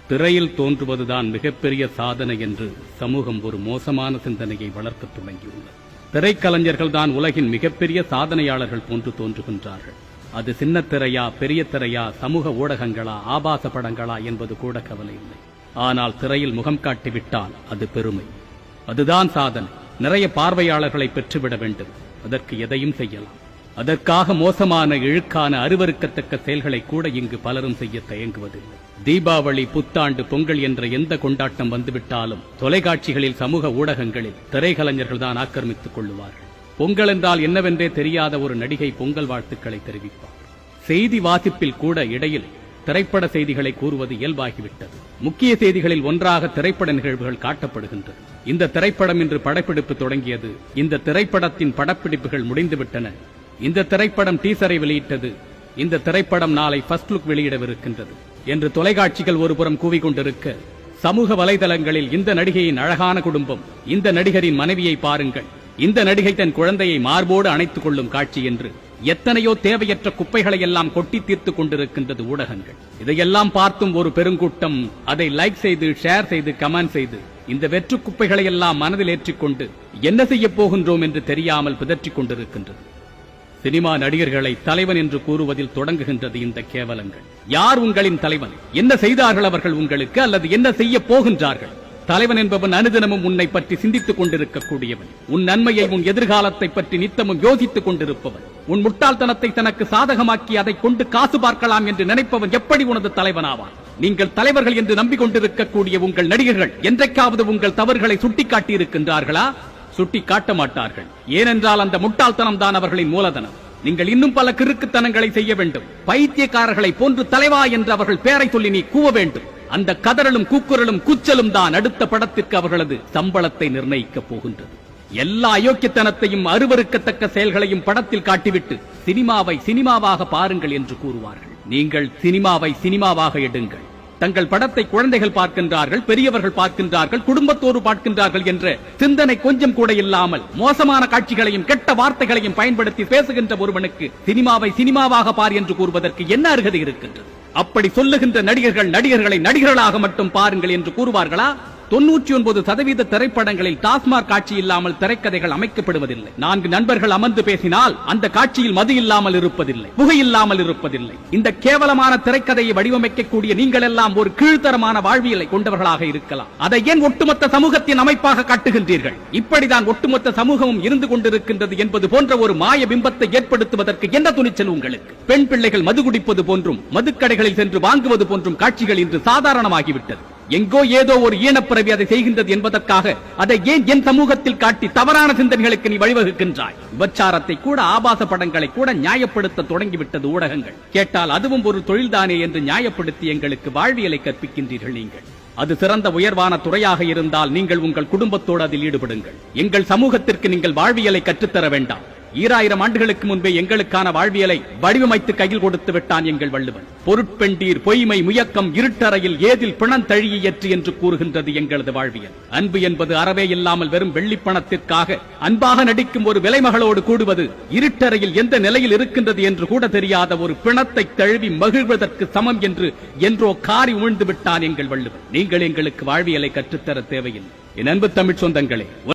திரையில் தோன்றுவதுதான் மிகப்பெரிய சாதனை என்று சமூகம் ஒரு மோசமான சிந்தனையை வளர்க்கத் தொடங்கியுள்ளது. திரைக்கலைஞர்கள் தான் உலகின் மிகப்பெரிய சாதனையாளர்கள் போன்று தோன்றுகின்றார்கள். அது சின்ன திரையா, பெரிய திரையா, சமூக ஊடகங்களா, ஆபாச படங்களா என்பது கூட கவலை இல்லை. ஆனால் திரையில் முகம் காட்டிவிட்டால் அது பெருமை, அதுதான் சாதனை. நிறைய பார்வையாளர்களை பெற்றுவிட வேண்டும். அதற்கு எதையும் செய்யலாம். அதற்காக மோசமான, இழுக்கான, அருவருக்கத்தக்க செயல்களை கூட இங்கு பலரும் செய்ய தயங்குவதில்லை. தீபாவளி, புத்தாண்டு, பொங்கல் என்ற எந்த கொண்டாட்டம் வந்துவிட்டாலும் தொலைக்காட்சிகளில், சமூக ஊடகங்களில் திரைக்கலைஞர்கள் தான் ஆக்கிரமித்துக் கொள்ளுவார்கள். பொங்கல் என்றால் என்னவென்றே தெரியாத ஒரு நடிகை பொங்கல் வாழ்த்துக்களை தெரிவிப்பார். செய்தி வாசிப்பில் கூட இடையில் திரைப்பட செய்திகளை கூறுவது இயல்பாகிவிட்டது. முக்கிய செய்திகளில் ஒன்றாக திரைப்பட நிகழ்வுகள் காட்டப்படுகின்றது. இந்த திரைப்படம் இன்று படப்பிடிப்பு தொடங்கியது, இந்த திரைப்படத்தின் படப்பிடிப்புகள் முடிந்துவிட்டன, இந்த திரைப்படம் டீசரை வெளியிட்டது, இந்த திரைப்படம் நாளை ஃபர்ஸ்ட் லுக் வெளியிடவிருக்கின்றது என்று தொலைக்காட்சிகள் ஒருபுறம் கூவிக்கொண்டிருக்க, சமூக வலைதளங்களில் இந்த நடிகையின் அழகான குடும்பம், இந்த நடிகரின் மனைவியை பாருங்கள், இந்த நடிகை தன் குழந்தையை மார்போடு அணைத்துக் கொள்ளும் காட்சி என்று எத்தனையோ தேவையற்ற குப்பைகளை எல்லாம் கொட்டி தீர்த்துக் கொண்டிருக்கின்றது ஊடகங்கள். இதையெல்லாம் பார்த்தும் ஒரு பெருங்கூட்டம் அதை லைக் செய்து, ஷேர் செய்து, கமெண்ட் செய்து, இந்த வெற்று குப்பைகளை எல்லாம் மனதில் ஏற்றிக்கொண்டு என்ன செய்ய போகின்றோம் என்று தெரியாமல் பிதற்றிக் கொண்டிருக்கின்றது. சினிமா நடிகர்களை தலைவன் என்று கூறுவதில் தொடங்குகின்றது இந்த கேவலங்கள். யார் உங்களின் தலைவன்? என்ன செய்தார்கள் அவர்கள் உங்களுக்கு, அல்லது என்ன செய்ய போகின்றார்கள்? தலைவன் என்பவன் அனுதினமும் உன்னை பற்றி சிந்தித்துக் கொண்டிருக்கக்கூடியவன், உன் நன்மையை, உன் எதிர்காலத்தை பற்றி நித்தமும் யோசித்துக் கொண்டிருப்பவன், உன் முட்டாள்தனத்தை தனக்கு சாதகமாக்கி அதை கொண்டு காசு பார்க்கலாம் என்று நினைப்பவன் எப்படி உனது தலைவனாவான்? நீங்கள் தலைவர்கள் என்று நம்பிக்கொண்டிருக்கக்கூடிய உங்கள் நடிகர்கள் என்றைக்காவது உங்கள் தவறுகளை சுட்டிக்காட்டி இருக்கின்றார்களா? சுட்டிக்காட்ட மாட்டார்கள். ஏனென்றால் அந்த முட்டாள்தனம் தான் அவர்களின் மூலதனம். நீங்கள் இன்னும் பல கிறுக்குத்தனங்களை செய்ய வேண்டும். பைத்தியக்காரர்களை போன்று தலைவா என்று அவர்கள் பெயரை சொல்லி நீ கூவ வேண்டும். அந்த கதறலும், கூக்குரலும், கூச்சலும் தான் அடுத்த படத்திற்கு அவர்களது சம்பளத்தை நிர்ணயிக்கப் போகின்றது. எல்லா அயோக்கியத்தனத்தையும், அருவருக்கத்தக்க செயல்களையும் படத்தில் காட்டிவிட்டு சினிமாவை சினிமாவாக பாருங்கள் என்று கூறுவார்கள். நீங்கள் சினிமாவை சினிமாவாக எடுங்கள். தங்கள் படத்தை குழந்தைகள் பார்க்கின்றார்கள், பெரியவர்கள் பார்க்கின்றார்கள், குடும்பத்தோடு பார்க்கின்றார்கள் என்ற சிந்தனை கொஞ்சம் கூட இல்லாமல் மோசமான காட்சிகளையும் கெட்ட வார்த்தைகளையும் பயன்படுத்தி பேசுகின்ற ஒருவனுக்கு சினிமாவை சினிமாவாக பார் என்று கூறுவதற்கு என்ன அருகதை இருக்கின்றது? அப்படி சொல்லுகின்ற நடிகர்கள் நடிகர்களை நடிகர்களாக மட்டும் பாருங்கள் என்று கூறுவார்களா? 99% திரைப்படங்களில் டாஸ்மாக் காட்சி இல்லாமல் திரைக்கதைகள் அமைக்கப்படுவதில்லை. 4 நண்பர்கள் அமர்ந்து பேசினால் அந்த காட்சியில் மது இல்லாமல் இருப்பதில்லை, புகை இல்லாமல் இருப்பதில்லை. இந்த கேவலமான திரைக்கதையை வடிவமைக்கக்கூடிய நீங்கள் எல்லாம் ஒரு கீழ்த்தரமான வாழ்வியலை கொண்டவர்களாக இருக்கலாம். அதை ஏன் ஒட்டுமொத்த சமூகத்தின் அமைப்பாக காட்டுகின்றீர்கள்? இப்படிதான் ஒட்டுமொத்த சமூகமும் இருந்து கொண்டிருக்கின்றது என்பது போன்ற ஒரு மாய பிம்பத்தை ஏற்படுத்துவதற்கு என்ன துணிச்சல் உங்களுக்கு? பெண் பிள்ளைகள் மது குடிப்பது போன்றும், மதுக்கடைகளில் சென்று வாங்குவது போன்றும் காட்சிகள் இன்று சாதாரணமாகிவிட்டது. எங்கோ ஏதோ ஒரு ஈனப்பிறவி அதை செய்கின்றது என்பதற்காக அதை ஏன் என் சமூகத்தில் காட்டி தவறான சிந்தனைகளுக்கு நீ வழிவகுக்கின்றாய்? விபச்சாரத்தை கூட, ஆபாச படங்களை கூட நியாயப்படுத்த தொடங்கிவிட்டது ஊடகங்கள். கேட்டால் அதுவும் ஒரு தொழில்தானே என்று நியாயப்படுத்தி எங்களுக்கு வாழ்வியலை கற்பிக்கின்றீர்கள் நீங்கள். அது சிறந்த உயர்வான துறையாக இருந்தால் நீங்கள் உங்கள் குடும்பத்தோடு அதில் ஈடுபடுங்கள். எங்கள் சமூகத்திற்கு நீங்கள் வாழ்வியலை கற்றுத்தர வேண்டாம். 2000 ஆண்டுகளுக்கு முன்பே எங்களுக்கான வாழ்வியலை வடிவமைத்து கையில் கொடுத்து விட்டான் எங்கள் வள்ளுவன். பொருட்பெண்டீர், பொய்மை, முயக்கம், இருட்டறையில் ஏதில் பிணந்தழியற்று என்று கூறுகின்றது எங்களது வாழ்வியல். அன்பு என்பது அறவே இல்லாமல் வெறும் வெள்ளிப்பணத்திற்காக அன்பாக நடிக்கும் ஒரு விலைமகளோடு கூடுவது, இருட்டறையில் எந்த நிலையில் இருக்கின்றது என்று கூட தெரியாத ஒரு பிணத்தை தழுவி மகிழ்வதற்கு சமம் என்று என்றோ காரி உமிழ்ந்து விட்டான் எங்கள் வள்ளுவன். நீங்கள் எங்களுக்கு வாழ்வியலை கற்றுத்தர தேவையில்லை. என் அன்பு தமிழ் சொந்தங்களே,